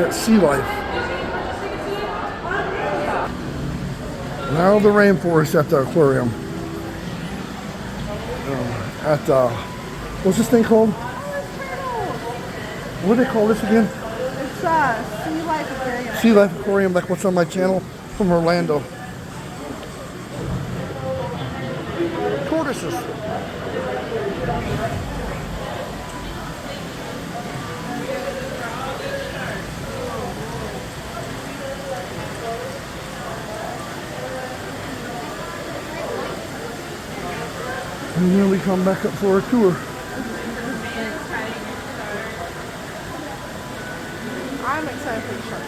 That's sea life. Now the rainforest at the aquarium. At the, what's this thing called? What do they call this again? It's Sea Life Aquarium. Sea Life Aquarium, like what's on my channel from Orlando. Tortoises. And then we come back up for a tour. I'm excited for the sharks.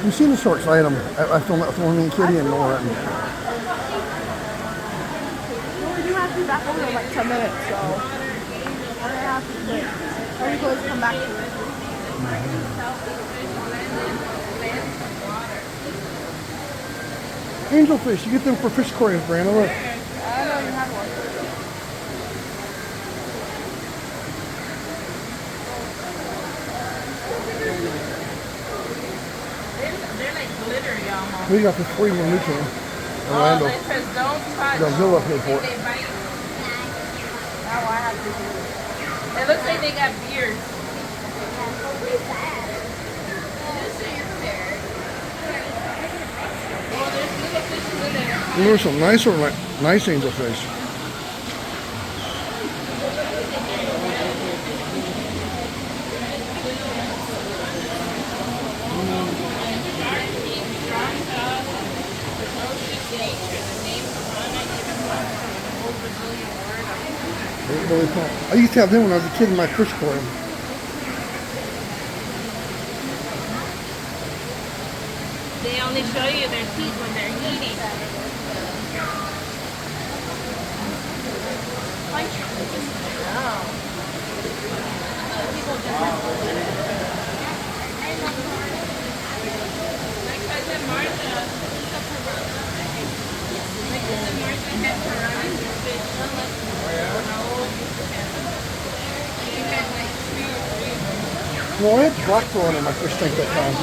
You've seen the sharks, I had them. I filmed me and Kitty and Laura. Well, we do have to be back over in like 10 minutes, so we're gonna have to wait. Or you guys come back to it. Angelfish, you get them for fish aquariums, Brandon. Look. I don't even have one. They're like glittery almost. We got this free one we can. Orlando. Oh, it says don't touch. Godzilla paid for it. They bite. Now I have to do it. It looks like they got beards. Oh, there's little fishes in there. There were some nice angelfish. Really cool. I used to have them when I was a kid in my fish aquarium. They only show you their teeth when they're eating. My cousin Martha had piranha fish. Well, I had black prawn in my fish tank that time.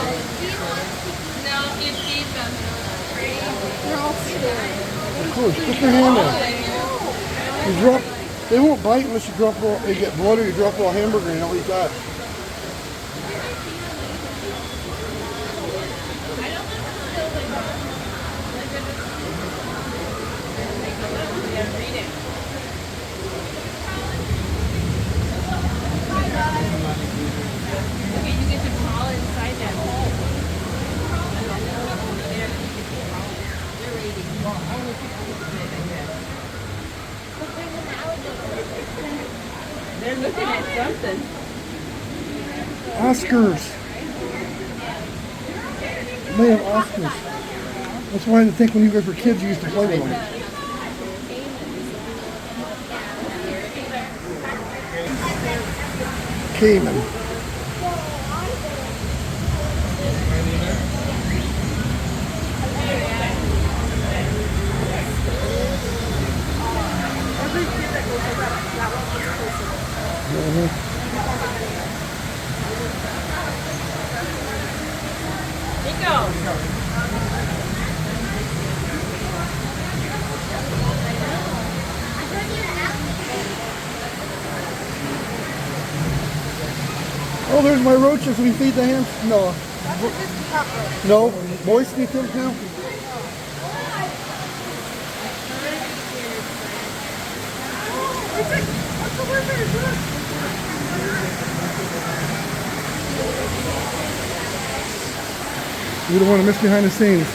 No, you see them. They're all scary. Of course, put your hand in. You drop, they won't bite unless you drop all, they get blood or you drop a little hamburger and you don't eat that. Okay, you get to crawl inside that hole. They're eating. Well, only people who do it, I guess. They're looking at something. Oscars. They have Oscars. That's why I think when you guys were kids, you used to play with them. Cayman. Every kid that goes over that one was closer. Nico. Oh, there's my roaches. We feed the hams. No. That's a 50 cockroach. No. Boys feed them too. It's like, what's the word for it? You don't want to miss behind the scenes.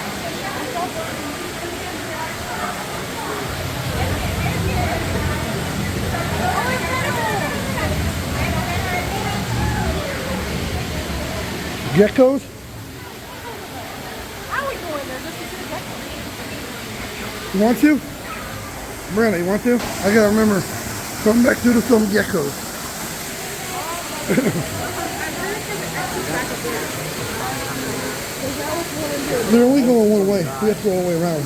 Geckos? I would go in there just to see the geckos. You want to? Brandon, you want to? I gotta remember, come back to the film Geckos. They're only going one way. We have to go all the way around.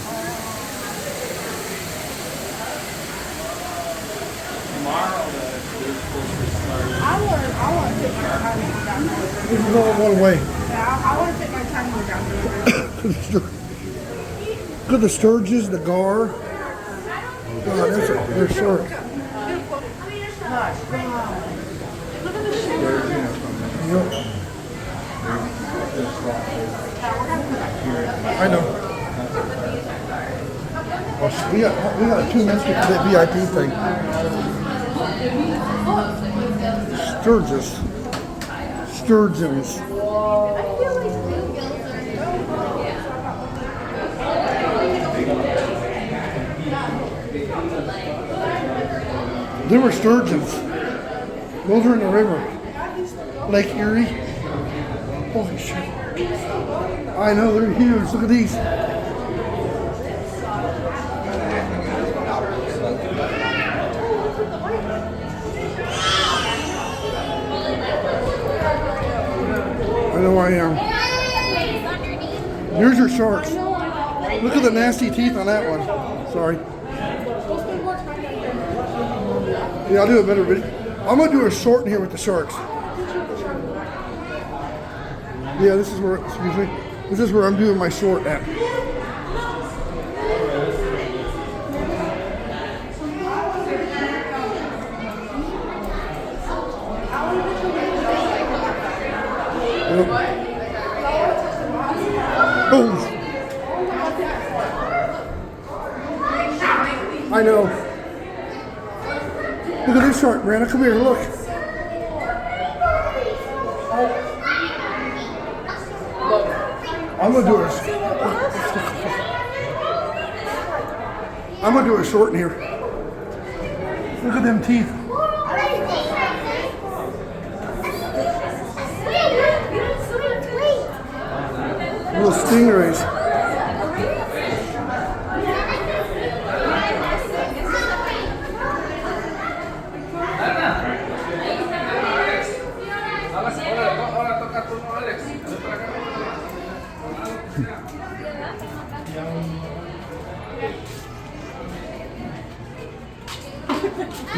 I want to take care of This is all one way. Yeah, I want to take my time to go down there. Look at the sturges, the gar. God, they're short. Look at the shoes. Yep. I know. Oh, we got 2 minutes to get to that VIP thing. Sturgis. Sturgeons. There were sturgeons. Those are in the river. Lake Erie. Holy shit. I know, they're huge. Look at these. I know I am. Here's your sharks. Look at the nasty teeth on that one. Sorry. Yeah, I'll do a better video. I'm gonna do a short in here with the sharks. Yeah, this is where, excuse me, this is where I'm doing my short at. Yep. Oh. I know. Look at this shark, Brandon. Come here, look. I'm gonna do a short in here. Look at them teeth. Little stingrays.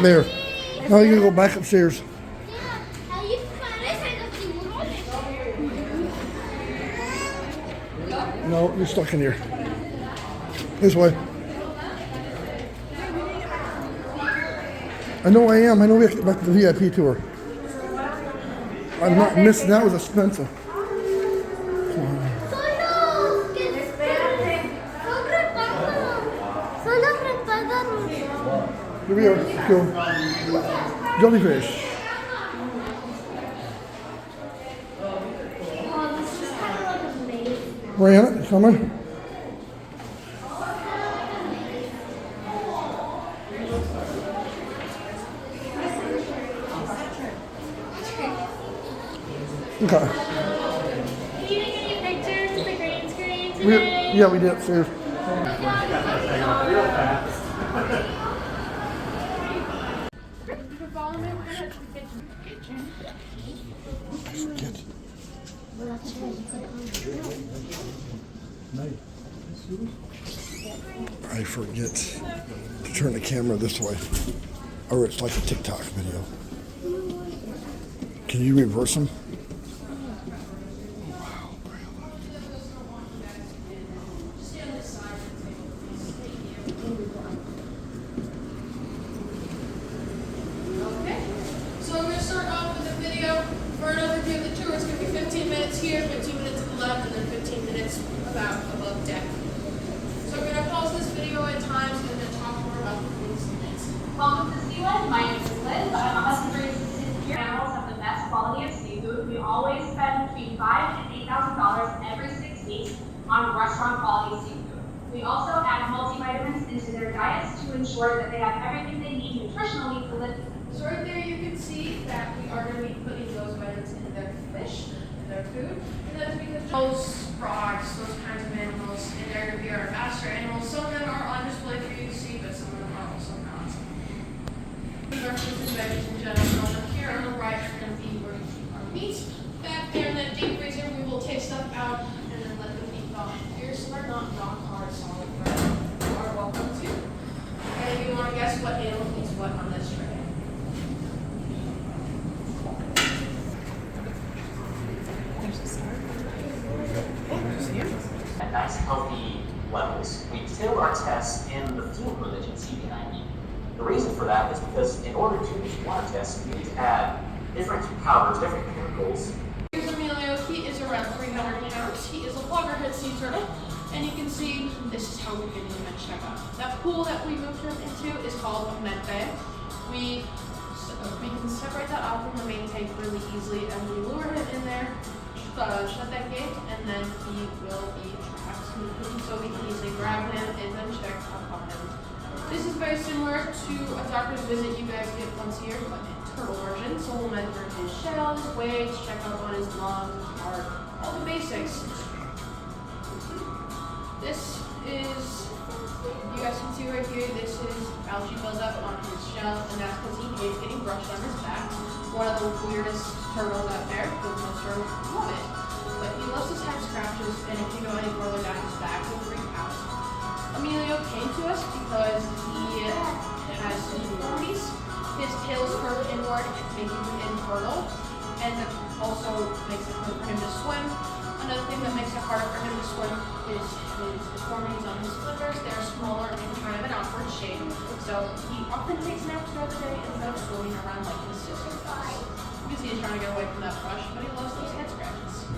There. Now you're gonna go back upstairs. No, you're stuck in here. This way. I know I am. I know we have to get back to the VIP tour. I'm not missing. That was expensive. Here we go. Let's go. Jellyfish. Brianna, you coming? Okay. Did you take any pictures with the green screen today? Yeah, we did upstairs. I forget to turn the camera this way, or it's like a TikTok video. Can you reverse them? So we're going to start off with a video for an overview of the tour. It's going to be 15 minutes here, 15 minutes to the left, and then 15 minutes about above deck. So we're going to pause this video at times and then talk more about the things and things. Welcome to Sealand. My name is Liz. I'm a customer here. Animals have the best quality of seafood. We always spend between $5,000 and $8,000 every 6 weeks on restaurant quality seafood. We also add multivitamins into their diets to ensure that they have everything they need nutritionally to live. So right there you can see that we are going to be putting those vitamins in their fish, in their food. And that's because those frogs, those kinds of animals, and they're going to be our faster animals. Some of them are on display for you to see, but some of them are also not. Our fruits and veggies in general. And up here on the right are going to be where we keep our meat. Back there in that deep freezer, we will take stuff out and then let the meat thaw. Here, some are not rock hard, solid bread. You are welcome to. And if you want to guess what animal eats what on this tray. healthy levels. We tailor our tests in the fuel hood that you can see behind me. The reason for that is because in order to do these water tests, we need to add different powders, different chemicals. Here's Emilio. He is around 300 pounds. He is a loggerhead sea turtle. And you can see this is how we get him at checkup. That pool that we moved him into is called a med bay. We can separate that off from the main tank really easily, and we lure him in there, shut that gate, and then he will be trapped. So we can easily grab him and then check up on him. This is very similar to a doctor's visit you guys get once a year, but in turtle version. So we'll measure his shell, his weight, check up on his lungs, his heart, all the basics. This is, you guys can see right here, this is algae buildup on his shell, and that's because he hates getting brushed on his back. One of the weirdest turtles out there, because most turtles love it. But he loves his head scratches, and if you go any further down his back, he'll freak out. Emilio came to us because he has deformities. His tail is curved inward, making him infertile, and it also makes it hard for him to swim. Another thing that makes it harder for him to swim is his deformities on his flippers. They're smaller and kind of an awkward shape, so he often takes naps throughout the day instead of swimming around like his sister does. You can see he's trying to get away from that brush, but he loves those head scratches.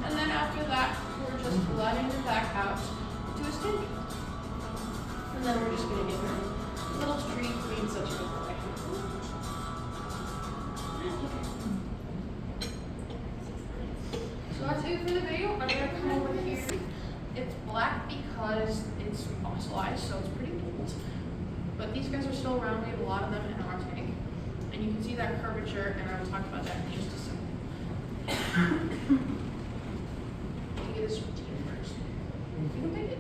And then after that, we're just letting him back out to his tank. And then we're just going to give him a little treat for being such a good boy. So that's it for the video. I'm going to come over here. It's black because it's fossilized, so it's pretty old. But these guys are still around. We have a lot of them in our tank. And you can see that curvature, and I will talk about that in just a second. Take this routine first. You can take it.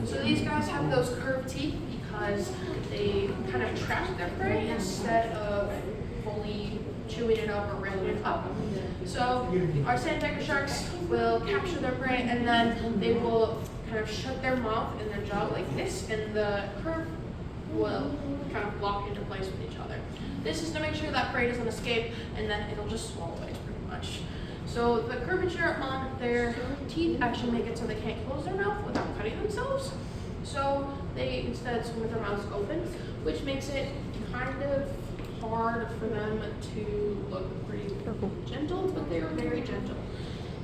So these guys have those curved teeth because they kind of trap their prey instead of fully chewing it up or ripping it up. So our sandtiger sharks will capture their prey, and then they will kind of shut their mouth and their jaw like this, and the curve will kind of lock into place with each other. This is to make sure that prey doesn't escape, and then it'll just swallow it pretty much. So the curvature on their teeth actually make it so they can't close their mouth without cutting themselves. So they instead swim with their mouths open, which makes it kind of hard for them to look pretty gentle, but they are very gentle.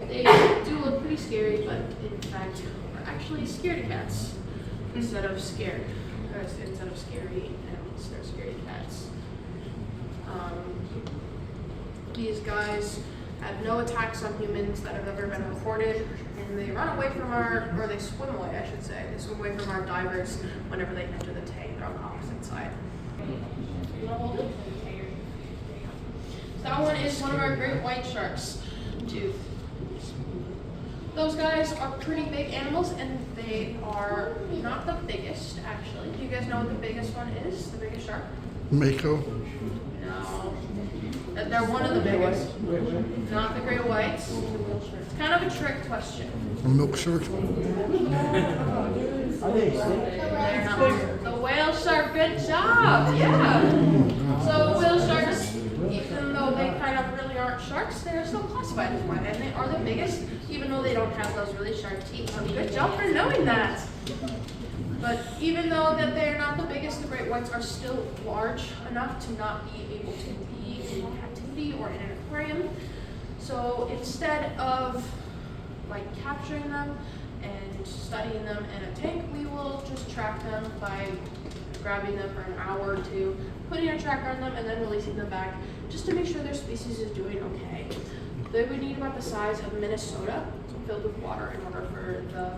They do look pretty scary, but in fact are actually scaredy cats instead of scared. Instead of scary animals, they're scaredy cats. These guys have no attacks on humans that have ever been reported, and they run away from or they swim away, I should say. They swim away from our divers whenever they enter the tank. They're on the opposite side. You want to hold it? That one is one of our great white sharks, tooth. Those guys are pretty big animals, and they are not the biggest, actually. Do you guys know what the biggest one is? The biggest shark? Mako. No. They're one of the biggest. Not the great whites. It's kind of a trick question. A milk shark. They're not. The whale shark, good job. Yeah. So whale sharks, even though they kind of really aren't sharks, they're still classified as one, and they are the biggest, even though they don't have those really sharp teeth. Good job for knowing that. But even though that they're not the biggest, the great whites are still large enough to not be able to be in captivity or in an aquarium. So instead of like capturing them and studying them in a tank, we will just track them by grabbing them for an hour or two, putting a tracker on them, and then releasing them back just to make sure their species is doing okay. They would need about the size of Minnesota filled with water in order for the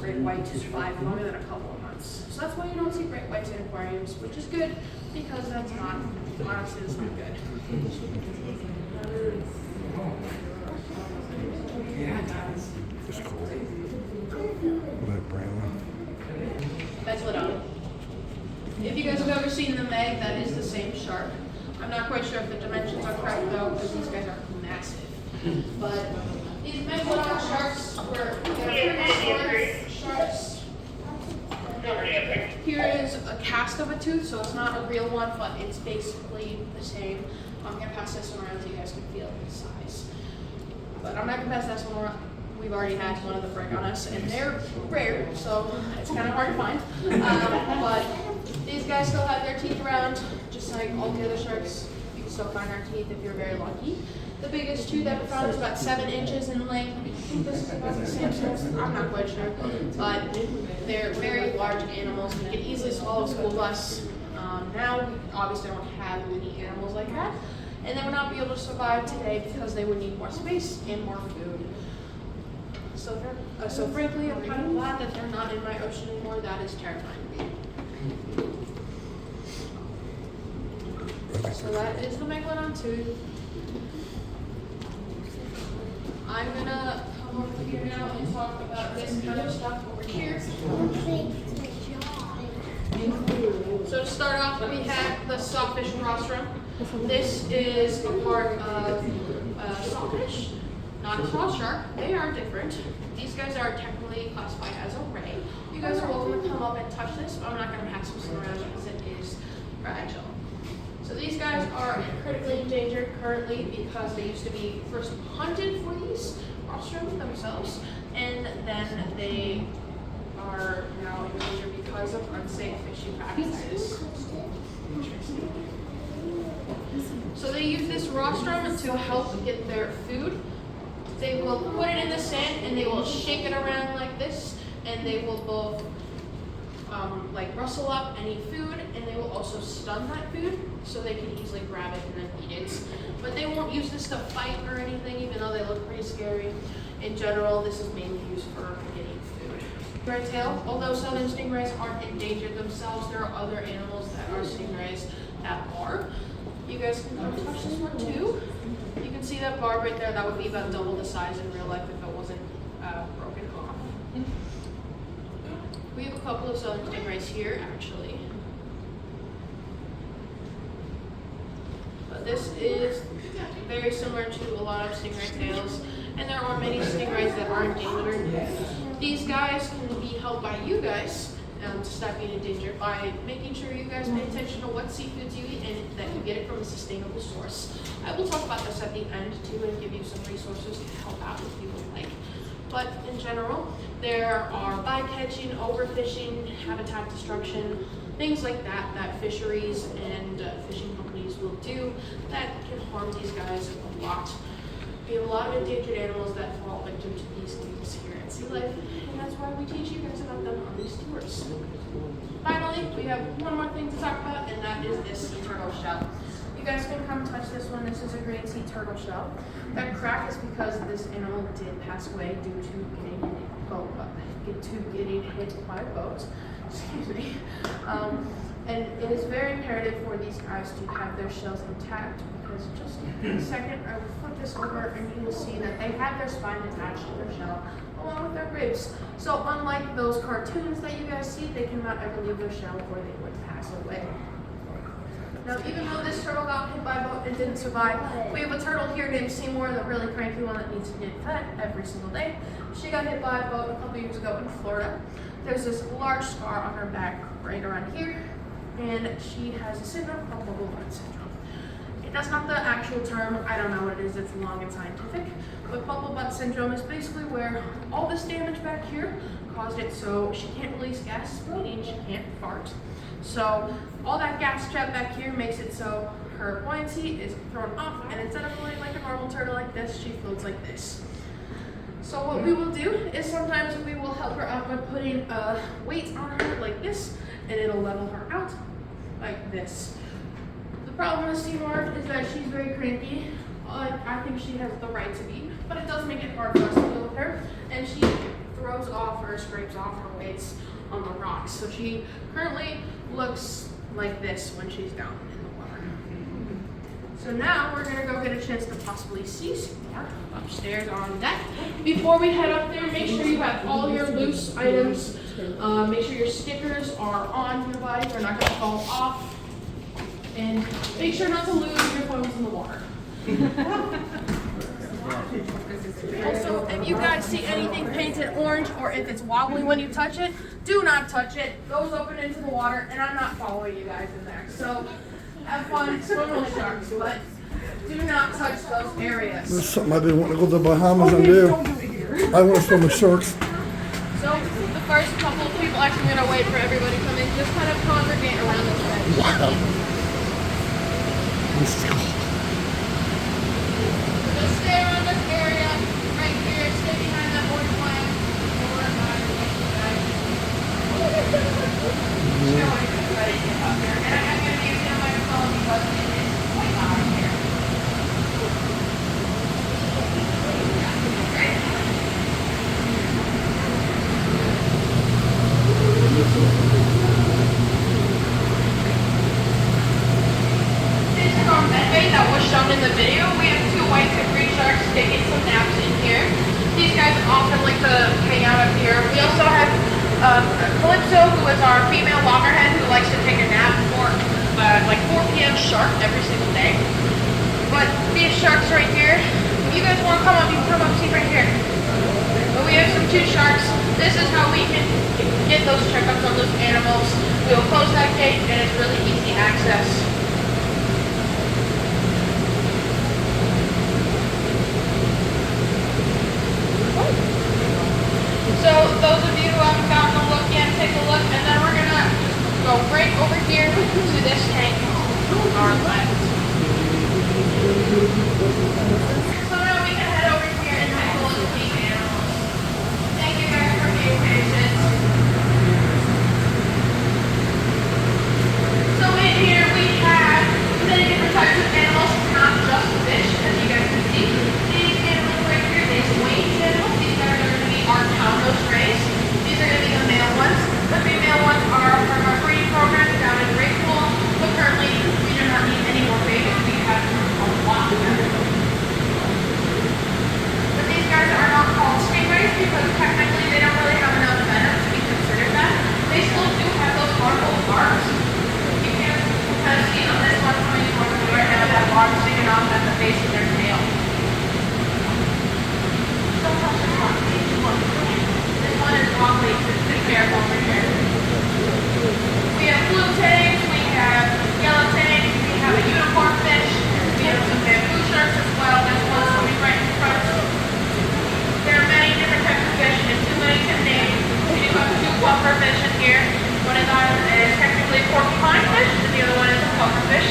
great white to survive longer than a couple of months. So that's why you don't see great whites in aquariums, which is good because that's not, honestly, it's not good. It's cool. That brown. Megalodon. If you guys have ever seen the Meg, that is the same shark. I'm not quite sure if the dimensions are correct though, because these guys are massive. But these Megalodon sharks were prehistoric sharks. Here is a cast of a tooth, so it's not a real one, but it's basically the same. I'm going to pass this one around so you guys can feel the size. But I'm not gonna pass this one around. We've already had one of the break on us, and they're rare, so it's kind of hard to find. But these guys still have their teeth around, just like all the other sharks. You can still find our teeth if you're very lucky. The biggest tooth ever found is about 7 inches in length. I think this is about the same size. I'm not quite sure, but they're very large animals. We can easily swallow a school bus. Now, we obviously don't have any animals like that, and they would not be able to survive today because they would need more space and more food. So frankly, I'm kind of glad that they're not in my ocean anymore. That is terrifying to me. So that is the megalodon tooth. I'm gonna come over here now and talk about this kind of stuff over here. So to start off, we have the sawfish rostrum. This is a part of sawfish, not a small shark. They are different. These guys are technically classified as a ray. You guys are welcome to come up and touch this, but I'm not going to pass this around because it is fragile. So these guys are critically endangered currently because they used to be first hunted for these rostrum themselves, and then they are now endangered because of unsafe fishing practices. So they use this rostrum to help get their food. They will put it in the sand and they will shake it around like this, and they will both like rustle up any food, and they will also stun that food so they can easily grab it and then eat it. But they won't use this to fight or anything, even though they look pretty scary. In general, this is mainly used for getting food. Stingray tail, although southern stingrays aren't endangered themselves, there are other animals that are stingrays that are. You guys can come touch this one too. You can see that barb right there. That would be about double the size in real life if it wasn't broken off. We have a couple of southern stingrays here, actually. But this is very similar to a lot of stingray tails, and there are many stingrays that are endangered. These guys can be helped by you guys to stop being endangered by making sure you guys pay attention to what seafoods you eat and that you get it from a sustainable source. I will talk about this at the end too and give you some resources to help out if you would like. But in general, there are bycatching, overfishing, habitat destruction, things like that that fisheries and fishing companies will do that can harm these guys a lot. We have a lot of endangered animals that fall victim to these things here at Sea Life, and that's why we teach you guys about them on these tours. Finally, we have one more thing to talk about, and that is this turtle shell. You guys can come touch this one. This is a green sea turtle shell. That crack is because this animal did pass away due to getting hit by boats. Excuse me. And it is very imperative for these guys to have their shells intact, because just in a second I will flip this over and you will see that they have their spine attached to their shell along with their ribs. So unlike those cartoons that you guys see, they cannot ever leave their shell or they would pass away. Now, even though this turtle got hit by a boat and didn't survive, we have a turtle here named Seymour, the really cranky one that needs to get fed every single day. She got hit by a boat a couple years ago in Florida. There's this large scar on her back right around here, and she has a syndrome called bubble butt syndrome. That's not the actual term. I don't know what it is. It's long and scientific. But bubble butt syndrome is basically where all this damage back here caused it so she can't release gas, meaning she can't fart. So all that gas trapped back here makes it so her buoyancy is thrown off, and instead of floating like a normal turtle like this, she floats like this. So what we will do is sometimes we will help her out by putting a weight on her like this, and it'll level her out like this. The problem with Seymour is that she's very cranky. I think she has the right to be, but it does make it hard for us to deal with her, and she throws off or scrapes off her weights on the rocks. So she currently looks like this when she's down in the water. So now we're gonna go get a chance to possibly see Seymour upstairs on deck. Before we head up there, make sure you have all your loose items. Make sure your stickers are on your body, they're not gonna fall off. And make sure not to lose your phones in the water. Also, if you guys see anything painted orange or if it's wobbly when you touch it, do not touch it. It goes open into the water, and I'm not following you guys in there. So have fun, swim with sharks. But Do not touch those areas. This is something I've been wanting to go to the Bahamas and do. I want to swim with sharks. So the first couple of people actually gonna wait for everybody to come in. Just kind of congregate around this bench. Wow. This is cool. Just stay around this area right here. Stay behind that orange line. Don't worry about it. And I'm gonna use the microphone because it is quite loud here. This is our med bay that was shown in the video. We have 2 white tip green sharks taking some naps in here. These guys often like to hang out up here. We also have Calypso, who is our female loggerhead, who likes to take a nap for like 4 p.m. sharp every single day. But these sharks right here, if you guys want to come up, you can come up, see right here. But we have some 2 sharks. This is how we can get those checkups on those animals. We'll close that gate and it's really easy access. So those of you who haven't gotten a look yet, take a look, and then we're gonna go right over here to this tank on our left. So now we can head over here and take a look at these animals. Thank you guys for being patient. So in here we have many different types of animals, not just fish, as you guys can see. These animals right here, these winged animals, these guys are going to be our cow-nose rays. These are going to be the male ones. The female ones are from our breeding program down in Great Pool, but currently we do not need any more babies. We have a lot of them. But these guys are not called stingrays because technically they don't really have enough venom to be considered that. They still do have those harmful barbs. You can kind of see on this one coming towards me right now that barb sticking off at the base of their tail. This one is wobbly, so be careful over here. We have blue tanks, we have yellow tanks, we have a unicorn fish, we have some bamboo sharks as well. There's one swimming right in front. There are many different types of fish and too many to name. We do have 2 puffer fish in here. One of them is technically a porcupine fish, and the other one is a puffer fish.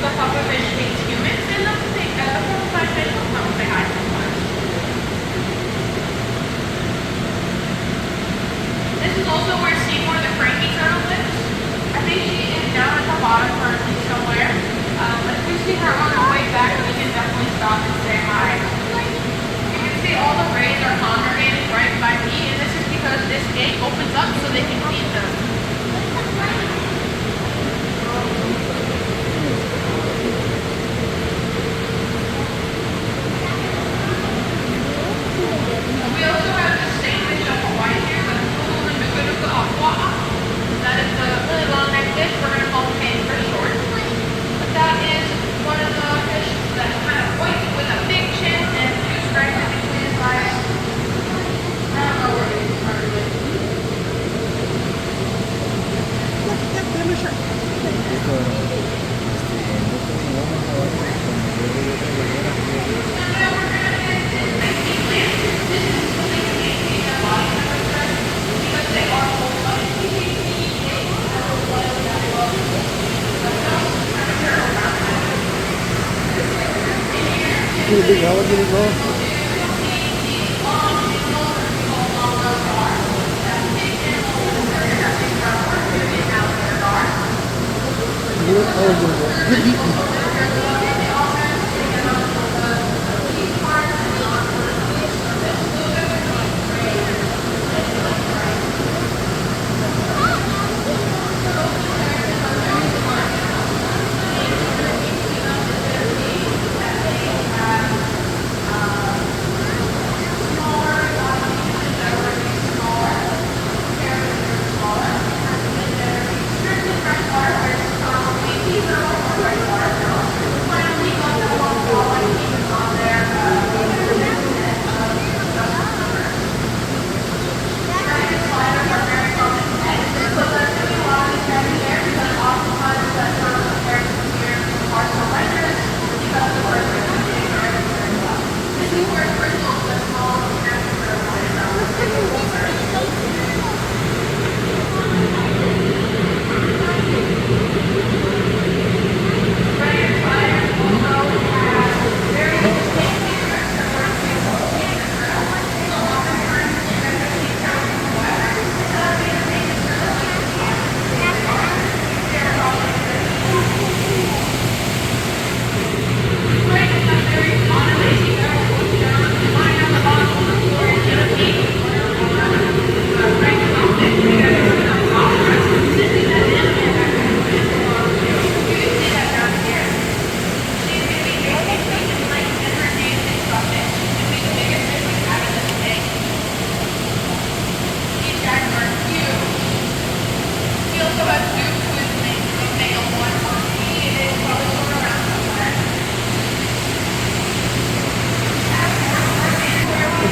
The puffer fish eats humans, and the porcupine fish will come and say hi sometimes. This is also where Seymour the cranky turtle lives. I think she is down at the bottom currently somewhere. But if we see her on her way back, we can definitely stop and say hi. You can see all the rays are congregating right by me, and this is because this gate opens up so they can feed them. We also have the same fish of Hawaii here, the Nukunuku aqua. That is the really long-necked fish. We're going to call him King for short. But that is one of the fish that's kind of white with a big chin and 2 stripes in between his eyes. I don't know where it is currently. See the big alligator girl? Good eating.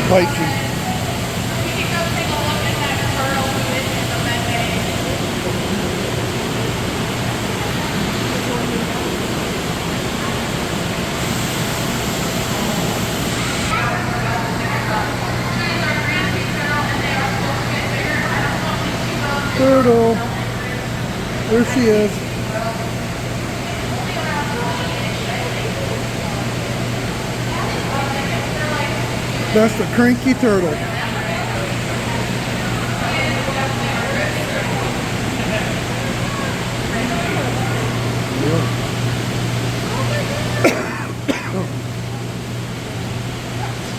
bite you. We can go take a look at that turtle who is in the med bay. Turtle. There she is. That's the cranky turtle.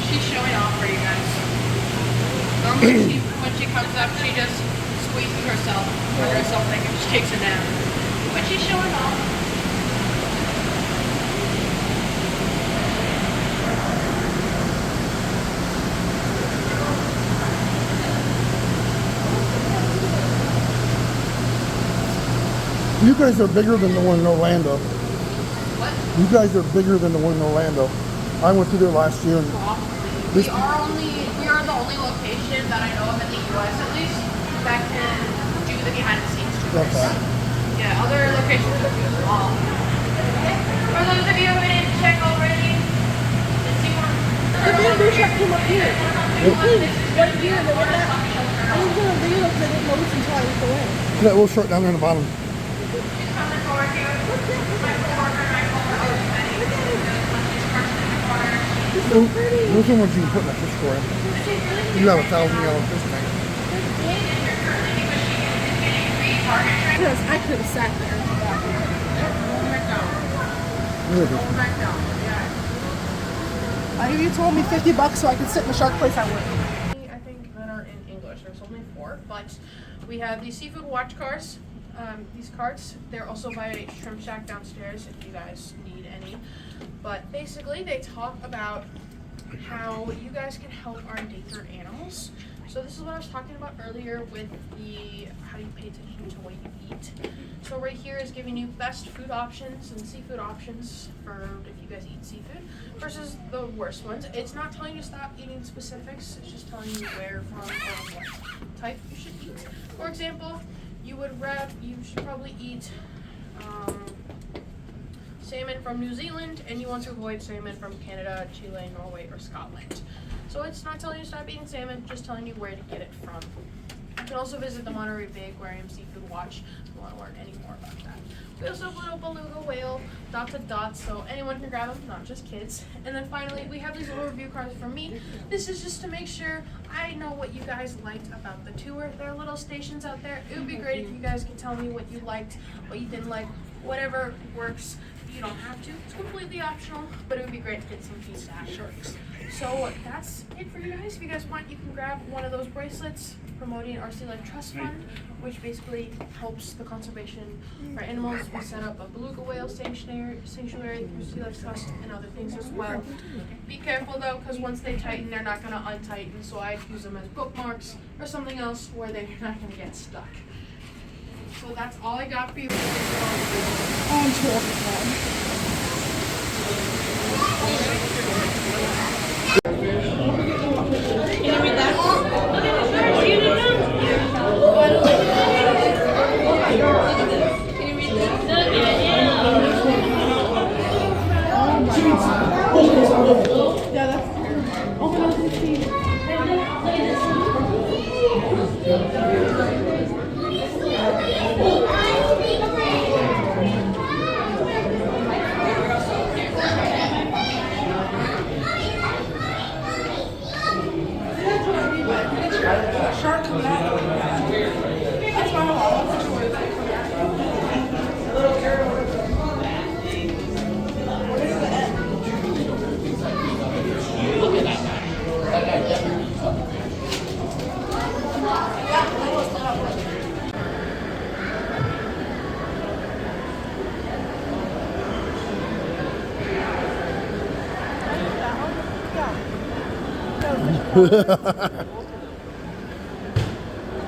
She's showing off for you guys. Normally, when she comes up, she just squeezes herself under something and just takes a nap. But she's showing off. You guys are bigger than the one in Orlando. What? You guys are bigger than the one in Orlando. I went through there last year. And We are the only location that I know of in the US at least that can do the behind the scenes tours. Okay. Yeah, other locations are too small. For those of you who didn't check already, the Seymour The bamboo shop came up here. Right here, and they went that. I was doing a video because I didn't notice until I was away. that little short down there in the bottom. coming forward here. My coworker and my coworker is many. She's crushing in the corner. Those are ones you can put in a fish aquarium. You have 1,000-gallon fish tank. Because I could have sat there. You told me $50 so I could sit in the shark place I would. I think that are in English. There's only 4, but we have the seafood watch cars. These carts, they're also by Shrimp Shack downstairs if you guys need any. But basically, they talk about how you guys can help our endangered animals. So this is what I was talking about earlier with the how you pay attention to what you eat. So right here is giving you best food options and seafood options for if you guys eat seafood versus the worst ones. It's not telling you to stop eating specifics, it's just telling you where from or what type you should eat. For example, you should probably eat salmon from New Zealand, and you want to avoid salmon from Canada, Chile, Norway, or Scotland. So it's not telling you to stop eating salmon, just telling you where to get it from. You can also visit the Monterey Bay Aquarium Seafood Watch if you want to learn any more about that. We also have a little beluga whale, dot to dot, so anyone can grab them, not just kids. And then finally, we have these little review cards from me. This is just to make sure I know what you guys liked about the tour. There are little stations out there. It would be great if you guys could tell me what you liked, what you didn't like, whatever works. You don't have to, it's completely optional, but it would be great to get some feedback. So that's it for you guys. If you guys want, you can grab one of those bracelets promoting our Sea Life Trust Fund, which basically helps the conservation for animals. We set up a beluga whale sanctuary through Sea Life Trust and other things as well. Be careful though, because once they tighten, they're not going to untighten, so I'd use them as bookmarks or something else where they're not going to get stuck. So that's all I got for you. On to everyone. Yeah, that's open up the seat. Shark coming out. That's my wall.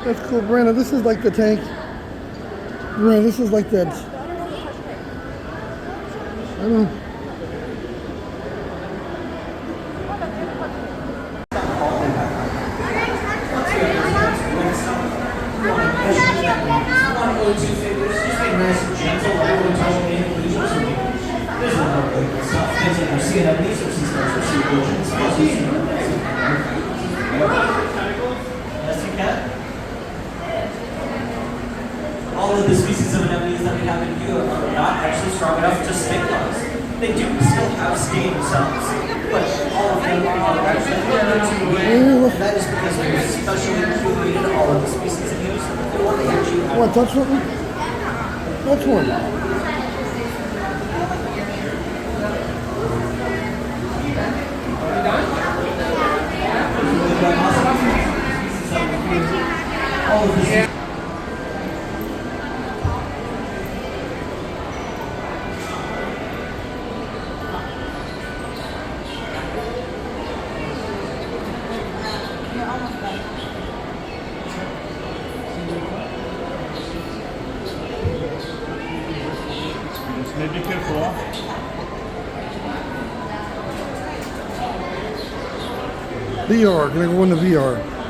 That's cool, Brandon. This is like the tank. Brandon, this is like that. I don't know. not really too thick. It's just like nice and gentle. I don't touch anything. There's no stuff. Things like our sea anemones or sea stars or sea urchins. Yes, you can. All of the species of anemones that we have in view are not actually strong enough to sting us. They do still have sting cells, but all of them are actually and that is because we specially curated all of the species in use. What, that's what? That's one. All of this. Maybe careful. VR, can I go into VR?